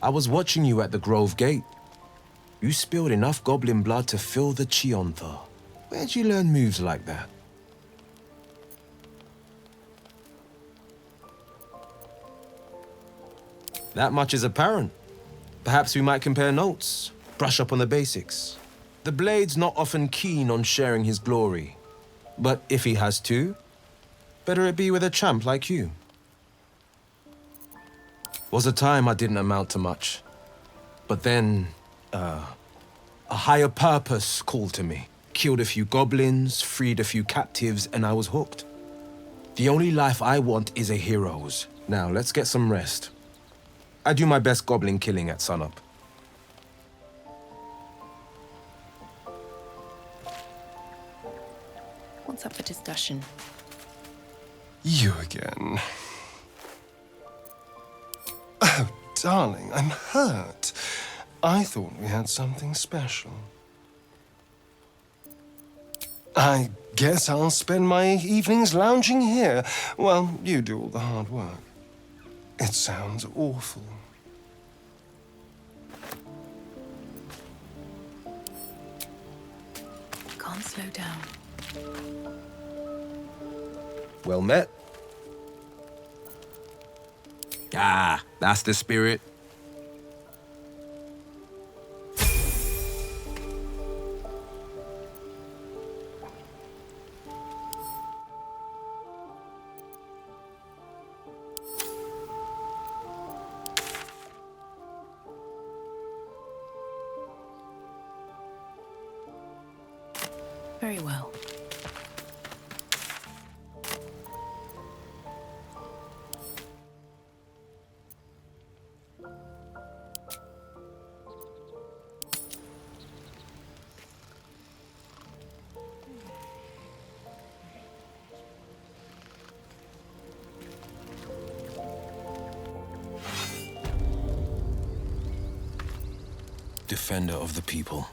I was watching you at the Grove Gate. You spilled enough goblin blood to fill the Chiontha. Where'd you learn moves like that? That much is apparent. Perhaps we might compare notes, brush up on the basics. The Blade's not often keen on sharing his glory. But if he has to, better it be with a champ like you. Was a time I didn't amount to much. But then, a higher purpose called to me. Killed a few goblins, freed a few captives, and I was hooked. The only life I want is a hero's. Now, let's get some rest. I do my best goblin killing at sunup. What's up for discussion? You again. Oh, darling, I'm hurt. I thought we had something special. I guess I'll spend my evenings lounging here while you do all the hard work. It sounds awful. Can't slow down. Well met. Ah, that's the spirit. Very well. Defender of the people.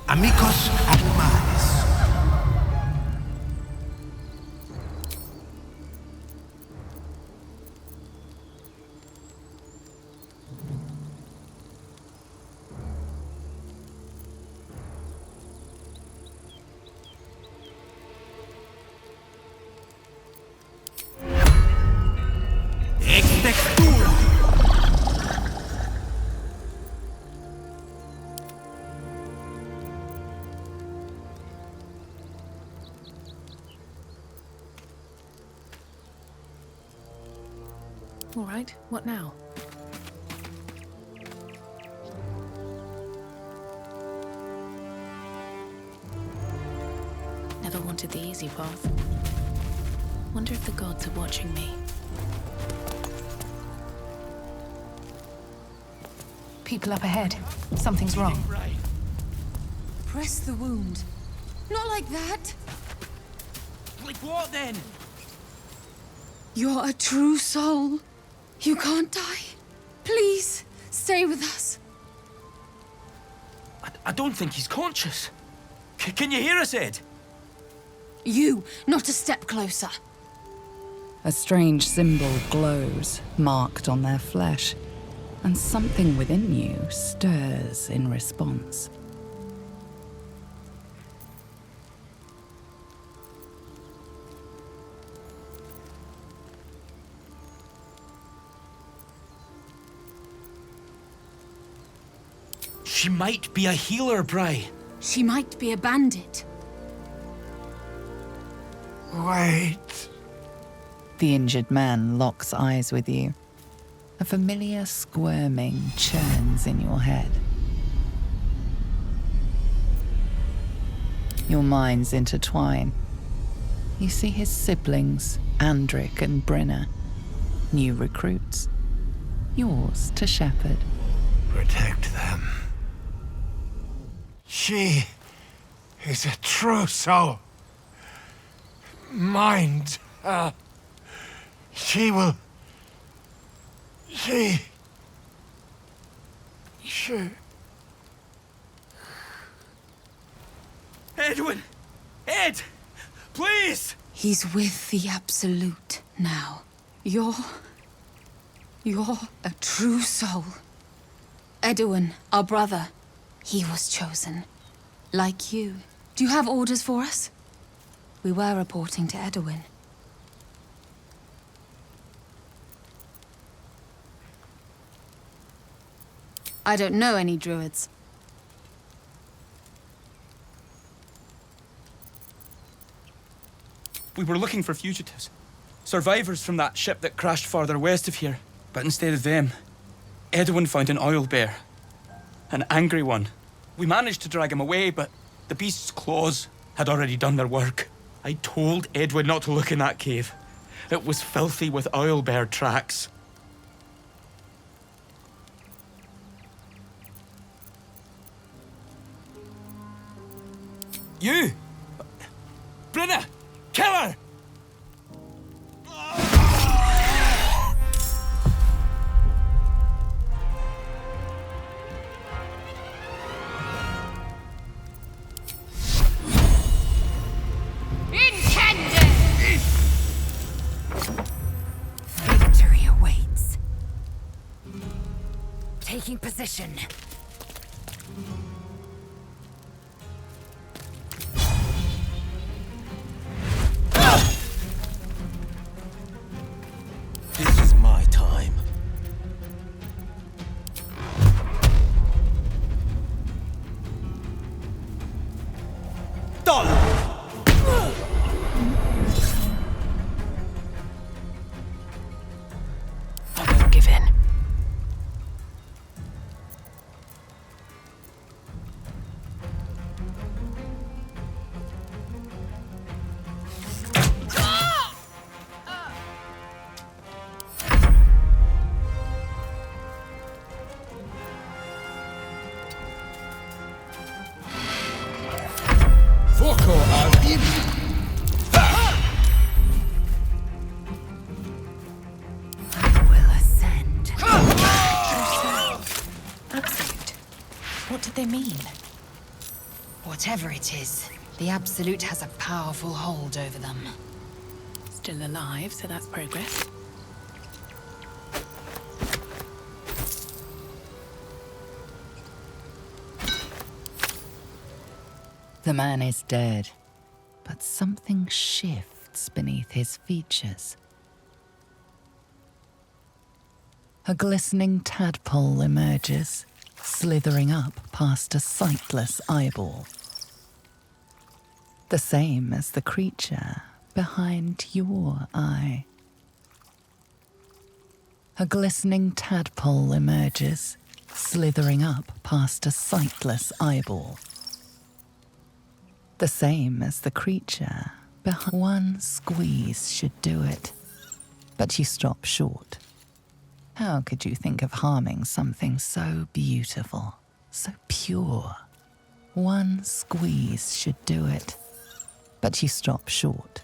Amicos animalis. Ex textura. All right, what now? Never wanted the easy path. Wonder if the gods are watching me. People up ahead. Something's wrong. Press the wound. Not like that. Like what then? You're a true soul. You can't die. Please, stay with us. I don't think he's conscious. Can you hear us, Ed? You, not a step closer. A strange symbol glows, marked on their flesh, and something within you stirs in response. She might be a healer, Bri. She might be a bandit. Wait. The injured man locks eyes with you. A familiar squirming churns in your head. Your minds intertwine. You see his siblings, Andric and Brenna, new recruits. Yours to shepherd. Protect them. She is a true soul. Mind her. She will... She... Edwin! Ed! Please! He's with the Absolute now. You're a true soul. Edowin, our brother, he was chosen. Like you. Do you have orders for us? We were reporting to Edowin. I don't know any druids. We were looking for fugitives. Survivors from that ship that crashed farther west of here. But instead of them, Edowin found an Owlbear. An angry one. We managed to drag him away, but the beast's claws had already done their work. I told Edwin not to look in that cave. It was filthy with Owlbear tracks. You! Brenna! Kill her! Victory awaits. Taking position. This is my time. Done! I won't give in. Will ascend. Absolute. What did they mean? Whatever it is, the Absolute has a powerful hold over them. Still alive, so that's progress. The man is dead, but something shifts beneath his features. A glistening tadpole emerges, slithering up past a sightless eyeball. The same as the creature behind your eye. A glistening tadpole emerges, slithering up past a sightless eyeball. The same as the creature behind. One squeeze should do it, but you stop short. How could you think of harming something so beautiful, so pure? One squeeze should do it, but you stop short.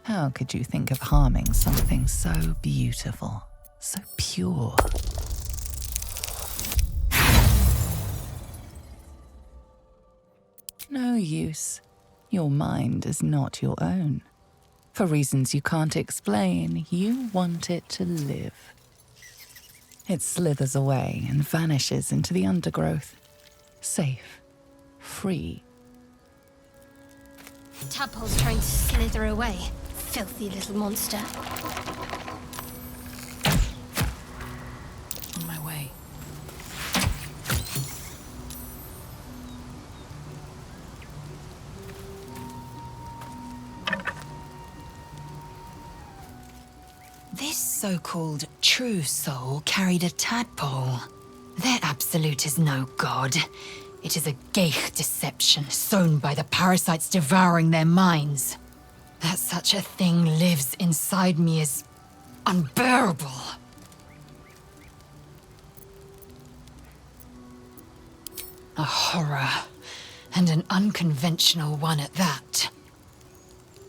How could you think of harming something so beautiful, so pure? No use. Your mind is not your own. For reasons you can't explain, you want it to live. It slithers away and vanishes into the undergrowth. Safe. Free. Tadpole's trying to slither away. Filthy little monster. On my way. This so-called true soul carried a tadpole. Their Absolute is no god. It is a geich deception sown by the parasites devouring their minds. That such a thing lives inside me is unbearable. A horror, and an unconventional one at that.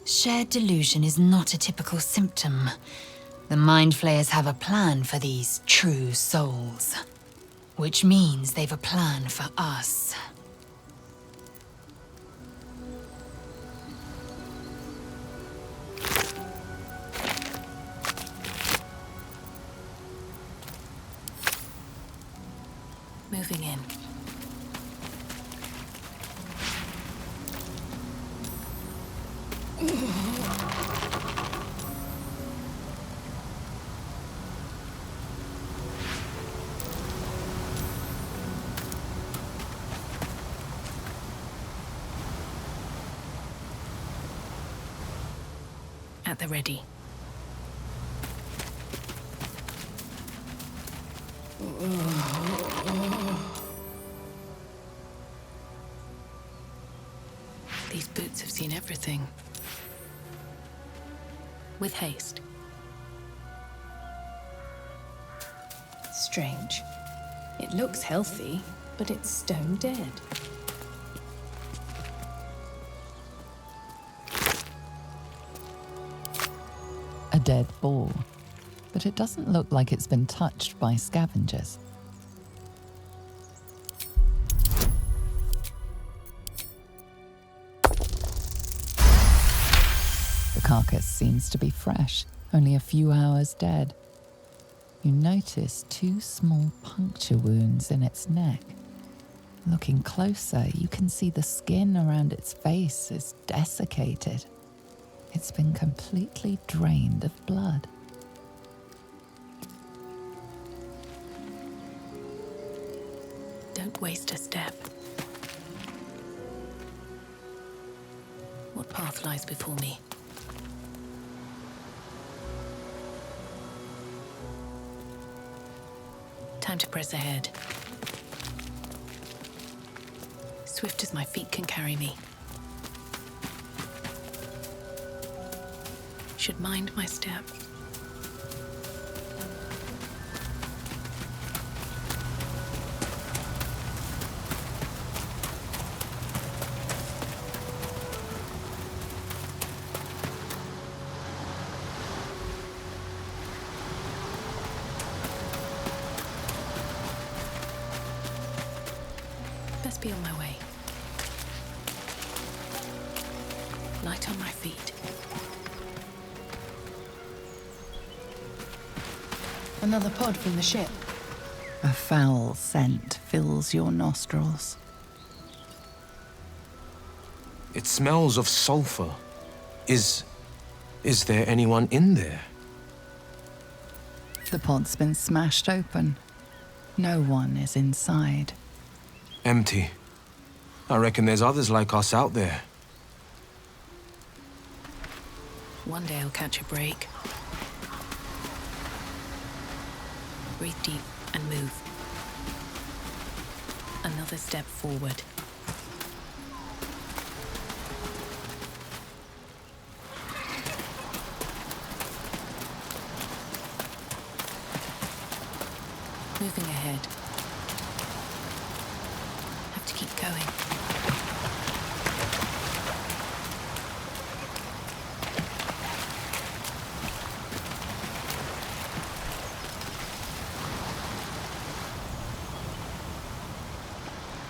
Shared delusion is not a typical symptom. The Mind Flayers have a plan for these true souls, which means they've a plan for us. Moving in. At the ready. These boots have seen everything. With haste. Strange. It looks healthy, but it's stone dead. A dead boar, but it doesn't look like it's been touched by scavengers. The carcass seems to be fresh, only a few hours dead. You notice 2 small puncture wounds in its neck. Looking closer, you can see the skin around its face is desiccated. It's been completely drained of blood. Don't waste a step. What path lies before me? Time to press ahead. Swift as my feet can carry me. Should mind my step. Best be on my way. Light on my feet. Another pod from the ship. A foul scent fills your nostrils. It smells of sulfur. Is there anyone in there? The pod's been smashed open. No one is inside. Empty. I reckon there's others like us out there. One day I'll catch a break. Breathe deep and move. Another step forward. Moving ahead. Have to keep going.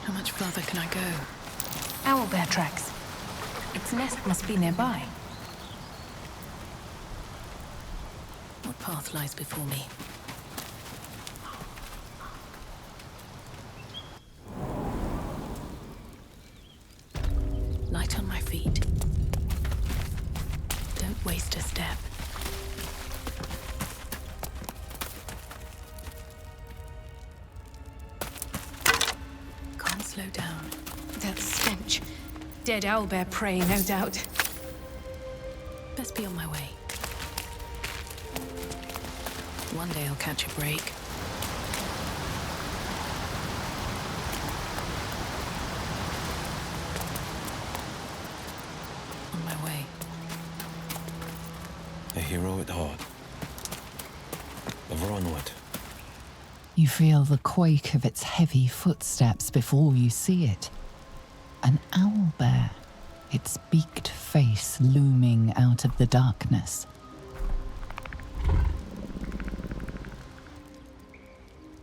How much further can I go? Owlbear tracks. Its nest must be nearby. What path lies before me? Light on my feet. Don't waste a step. Can't slow down. That stench. Dead owlbear prey, no doubt. Best be on my way. One day I'll catch a break. On my way. A hero at heart. Ever onward. You feel the quake of its heavy footsteps before you see it. An owlbear, its beaked face looming out of the darkness.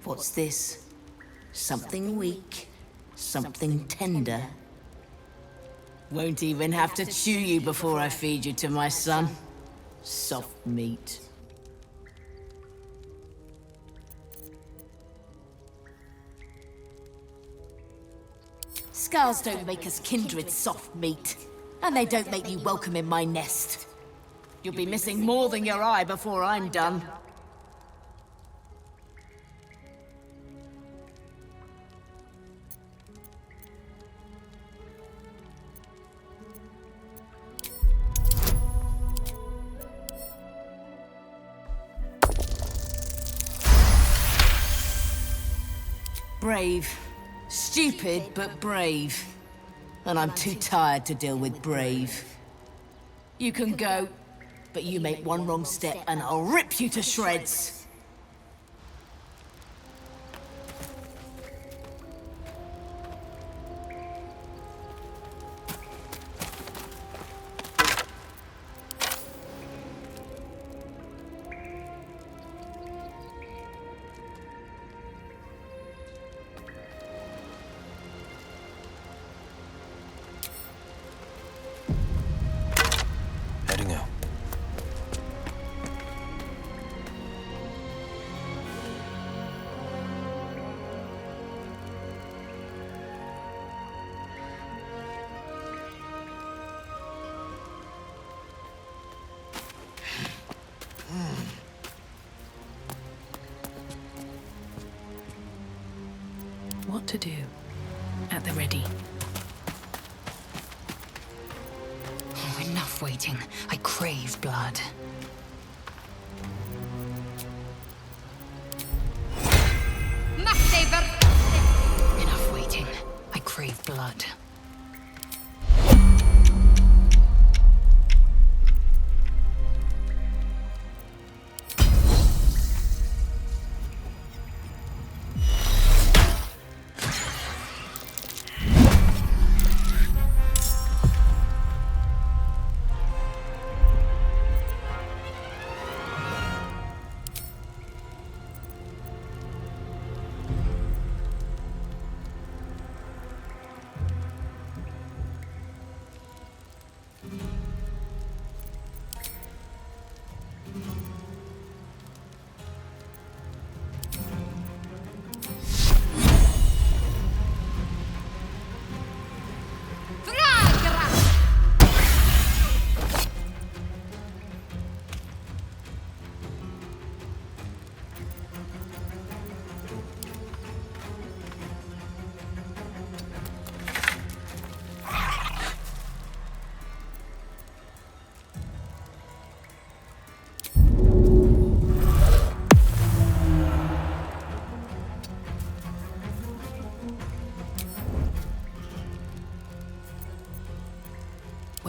What's this? Something weak, something tender. Won't even have to chew you before I feed you to my son. Soft meat. Scars don't make us kindred soft meat, and they don't make you welcome in my nest. You'll be missing more than your eye before I'm done. Brave. Stupid, but brave. And I'm too tired to deal with brave. You can go, but you make one wrong step and I'll rip you to shreds. Heading out. What to do? At the ready. Oh, enough waiting. I crave blood. Enough waiting. I crave blood.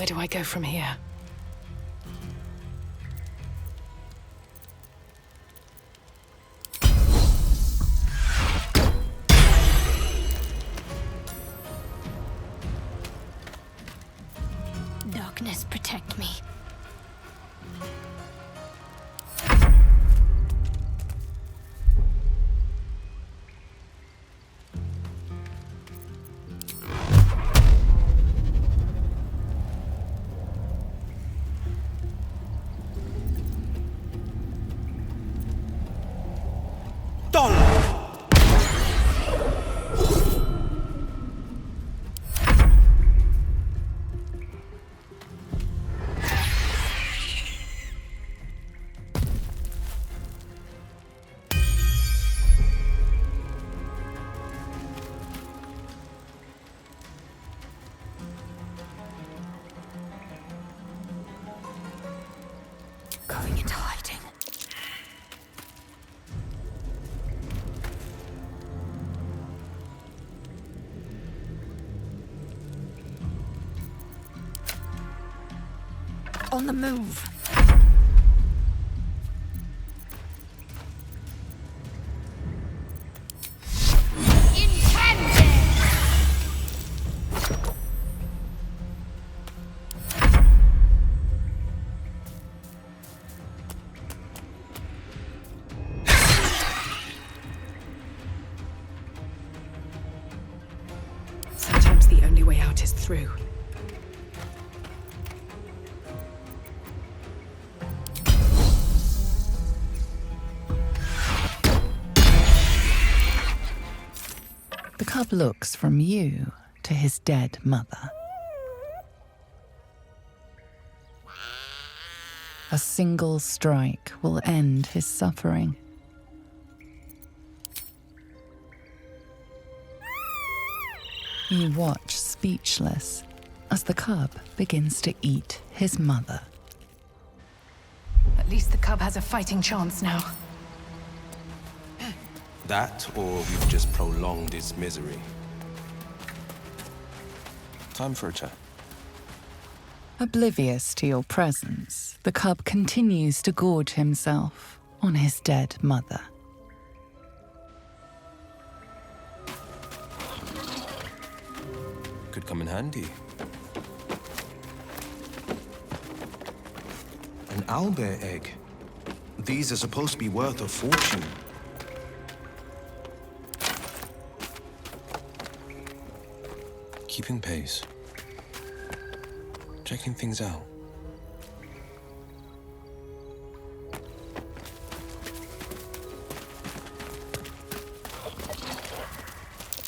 Where do I go from here? Darkness, protect me. Going into hiding. On the move. Sometimes the only way out is through. The cub looks from you to his dead mother. A single strike will end his suffering. You watch speechless as the cub begins to eat his mother. At least the cub has a fighting chance now. That, or we've just prolonged its misery. Time for a chat. Oblivious to your presence, the cub continues to gorge himself on his dead mother. Could come in handy. An owlbear egg. These are supposed to be worth a fortune. Keeping pace. Checking things out.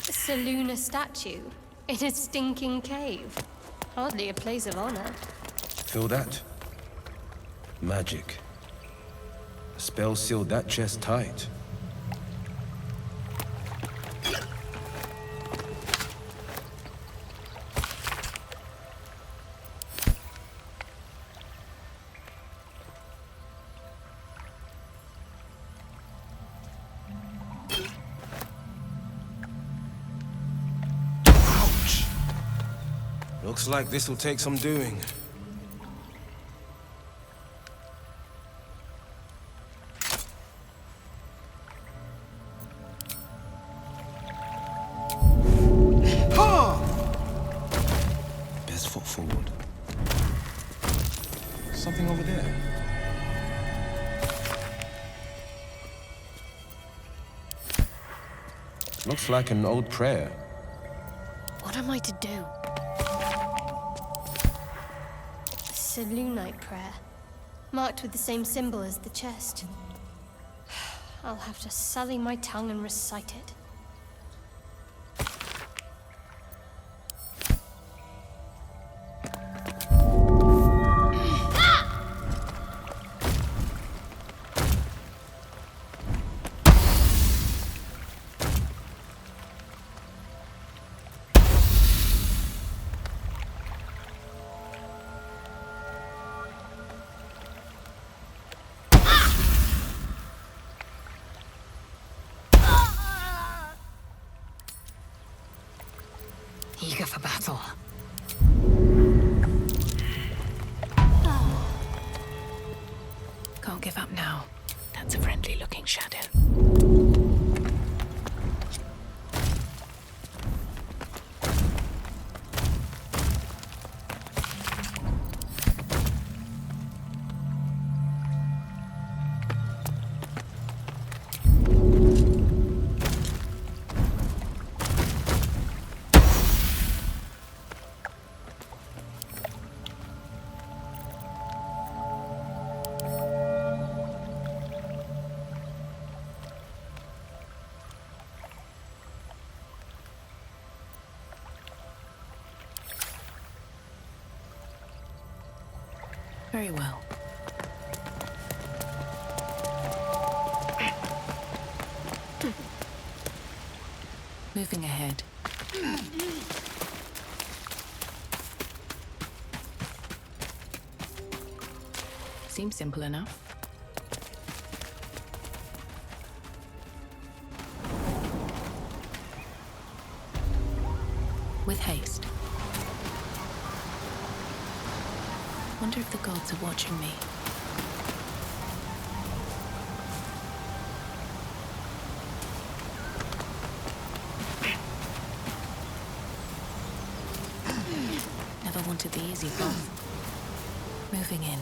A Selûne statue in a stinking cave. Hardly a place of honor. Feel that? Magic. A spell sealed that chest tight. Ouch! Looks like this'll take some doing. Best foot forward. Something over there. Looks like an old prayer. What am I to do? A Selûnite prayer, marked with the same symbol as the chest. I'll have to sully my tongue and recite it. Eager for battle. give up now. That's a friendly-looking shadow. Very well. Moving ahead. Seems simple enough. With haste. Wonder if the gods are watching me. Never wanted the easy path. Moving in.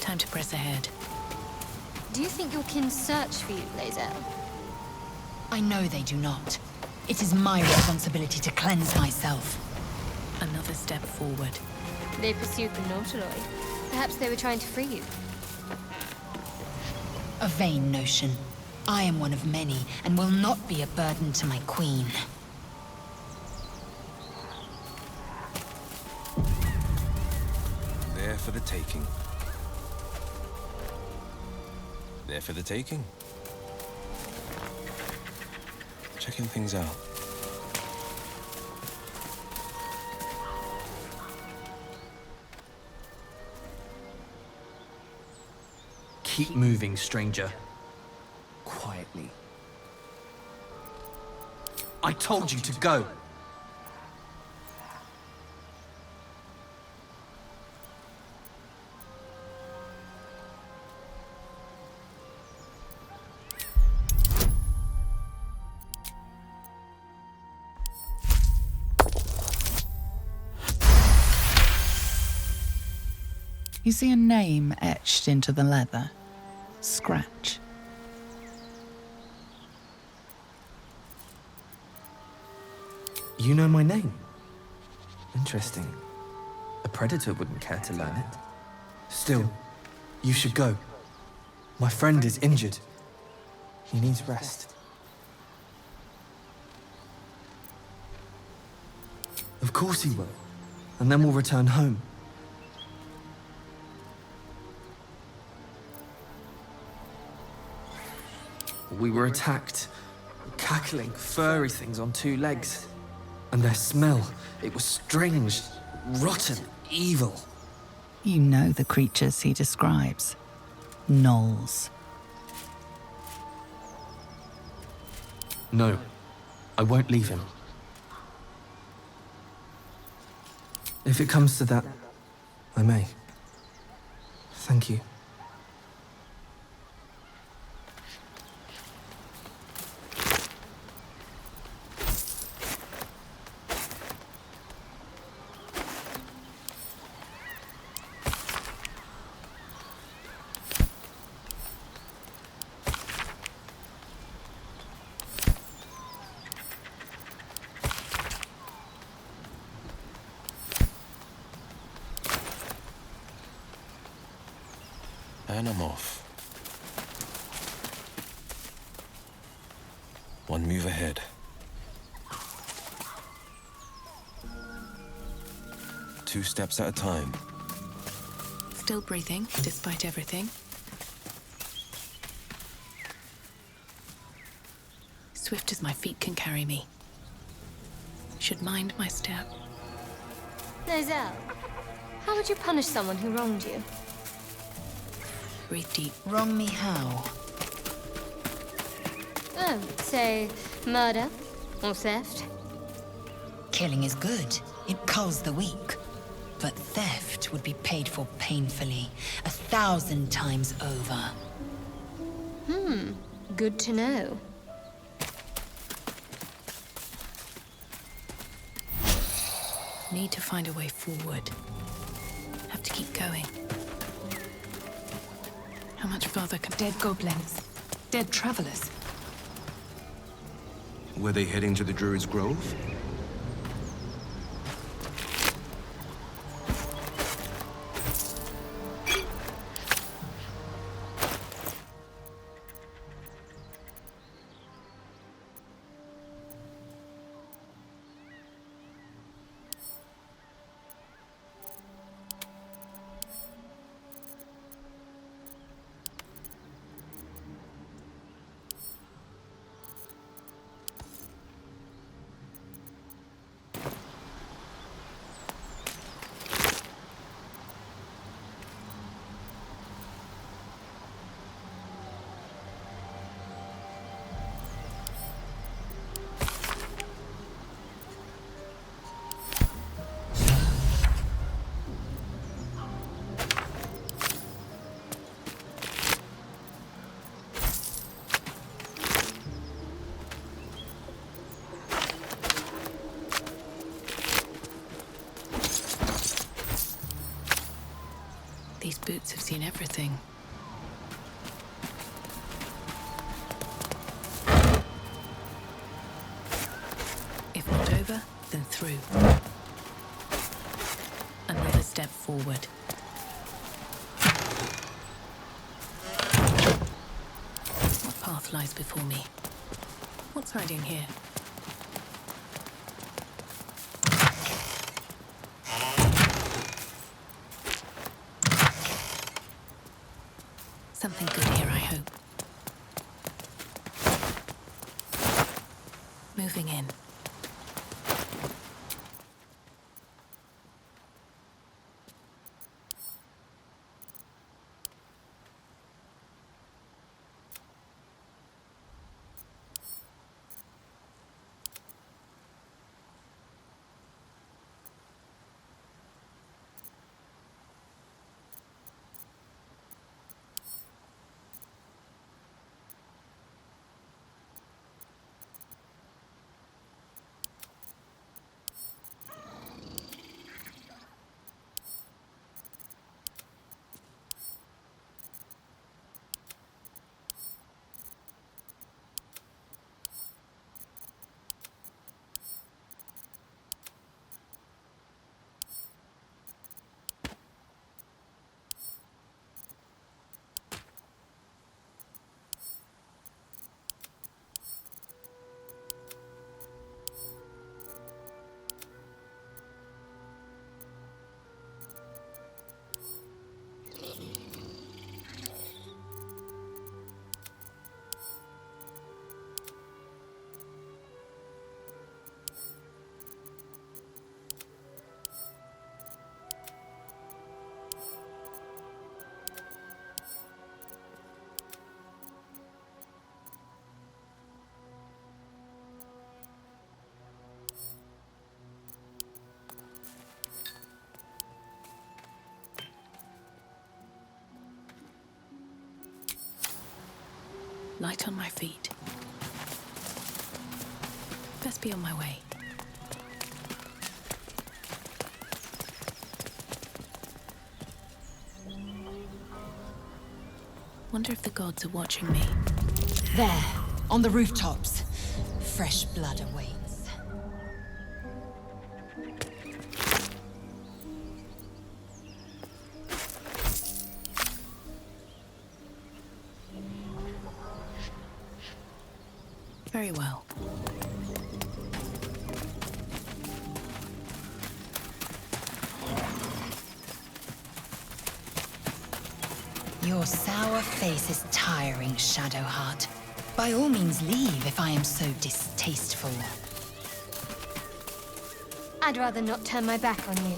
Time to press ahead. Do you think your kin search for you, Lae'zel? I know they do not. It is my responsibility to cleanse myself. Another step forward. They pursued the Nautiloid. Perhaps they were trying to free you. A vain notion. I am one of many, and will not be a burden to my queen. There for the taking. There for the taking. Checking things out. Keep moving, stranger. Quietly. I told you to go. You see a name etched into the leather. Scratch. You know my name? Interesting. A predator wouldn't care to learn it. Still, you should go. My friend is injured. He needs rest. Of course he will. And then we'll return home. We were attacked. Cackling, furry things on two legs. And their smell, it was strange, rotten, evil. You know the creatures he describes. Gnolls. No, I won't leave him. If it comes to that, I may. Thank you. And I'm off. One move ahead. Two steps at a time. Still breathing, despite everything. Swift as my feet can carry me. Should mind my step. Lae'zel, how would you punish someone who wronged you? Breathe deep. Wrong me how? Oh, say, murder or theft? Killing is good. It culls the weak. But theft would be paid for painfully, 1,000 times over. Good to know. Need to find a way forward. Have to keep going. How much farther can... Dead goblins. Dead travelers. Were they heading to the Druid's Grove? These boots have seen everything. If not over, then through. Another step forward. What path lies before me? What's hiding here? Something good here, I hope. Moving in. Light on my feet. Best be on my way. Wonder if the gods are watching me. There, on the rooftops. Fresh blood awaits. Very well. Your sour face is tiring, Shadowheart. By all means leave if I am so distasteful. I'd rather not turn my back on you,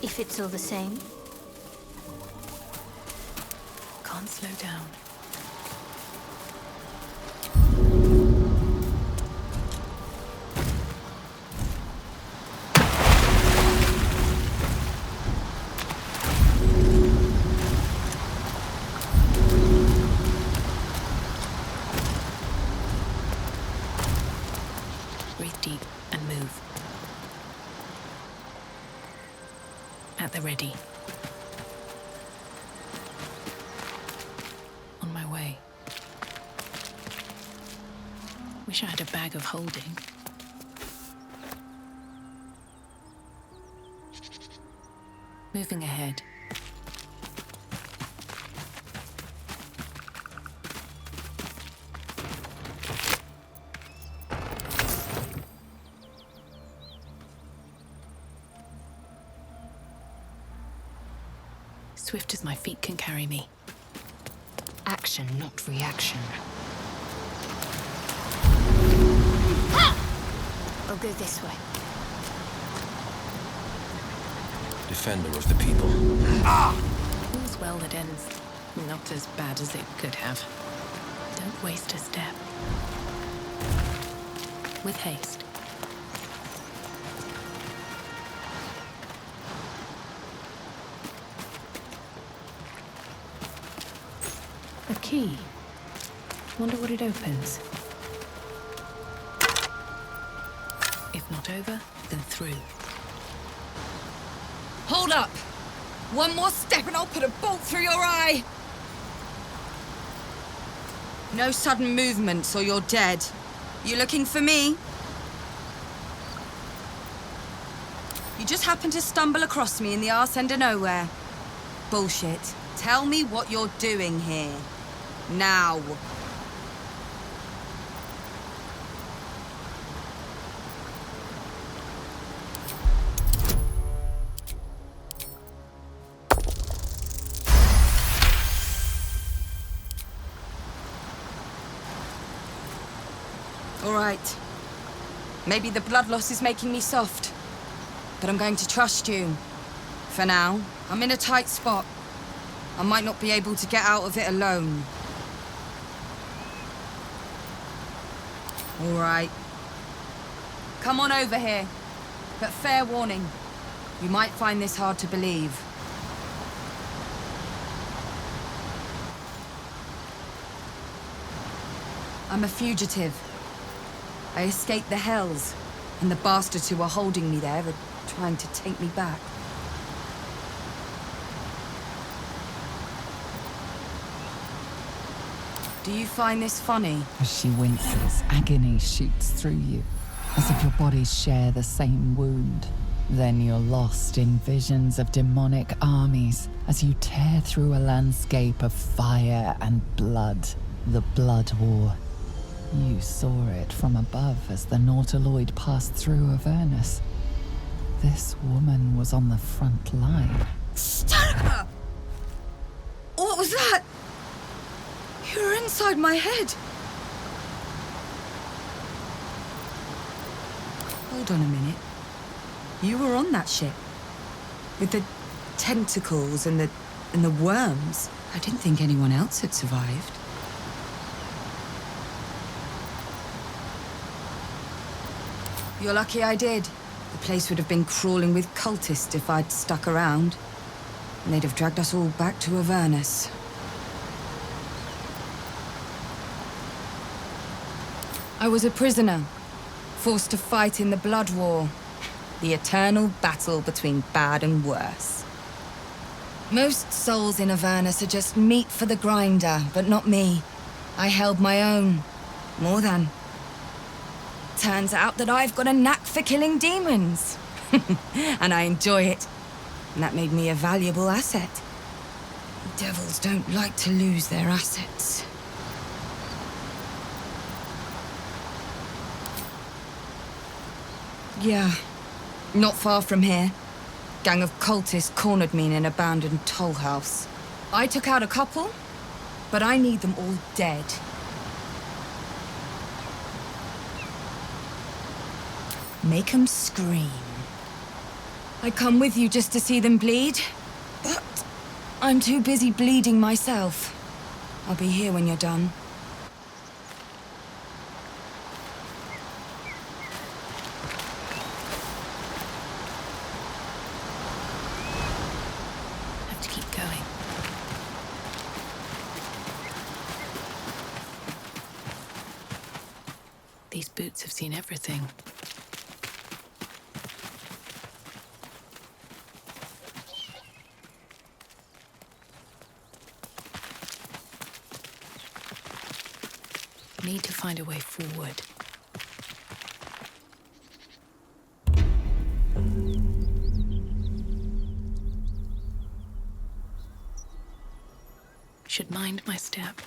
if it's all the same. Can't slow down. the ready. On my way. Wish I had a bag of holding. Moving ahead. Swift as my feet can carry me. Action, not reaction. I'll go this way. Defender of the people. All's well that ends not as bad as it could have. Don't waste a step. With haste. A key. Wonder what it opens. If not over, then through. Hold up! One more step and I'll put a bolt through your eye! No sudden movements or you're dead. You looking for me? You just happened to stumble across me in the arse end of nowhere. Bullshit. Tell me what you're doing here. Now. All right. Maybe the blood loss is making me soft. But I'm going to trust you. For now, I'm in a tight spot. I might not be able to get out of it alone. All right. Come on over here. But fair warning, you might find this hard to believe. I'm a fugitive. I escaped the Hells, and the bastards who are holding me there are trying to take me back. Do you find this funny? As she winces, agony shoots through you, as if your bodies share the same wound. Then you're lost in visions of demonic armies as you tear through a landscape of fire and blood. The Blood War. You saw it from above as the Nautiloid passed through Avernus. This woman was on the front line. Stop! What was that? You were inside my head. Hold on a minute. You were on that ship. With the tentacles and the worms. I didn't think anyone else had survived. You're lucky I did. The place would have been crawling with cultists if I'd stuck around. And they'd have dragged us all back to Avernus. I was a prisoner, forced to fight in the Blood War. The eternal battle between bad and worse. Most souls in Avernus are just meat for the grinder, but not me. I held my own. More than. Turns out that I've got a knack for killing demons. And I enjoy it. And that made me a valuable asset. Devils don't like to lose their assets. Yeah, not far from here. Gang of cultists cornered me in an abandoned toll house. I took out a couple, but I need them all dead. Make 'em scream. I come with you just to see them bleed, but I'm too busy bleeding myself. I'll be here when you're done. Have to keep going. These boots have seen everything. Need to find a way forward. Should mind my step.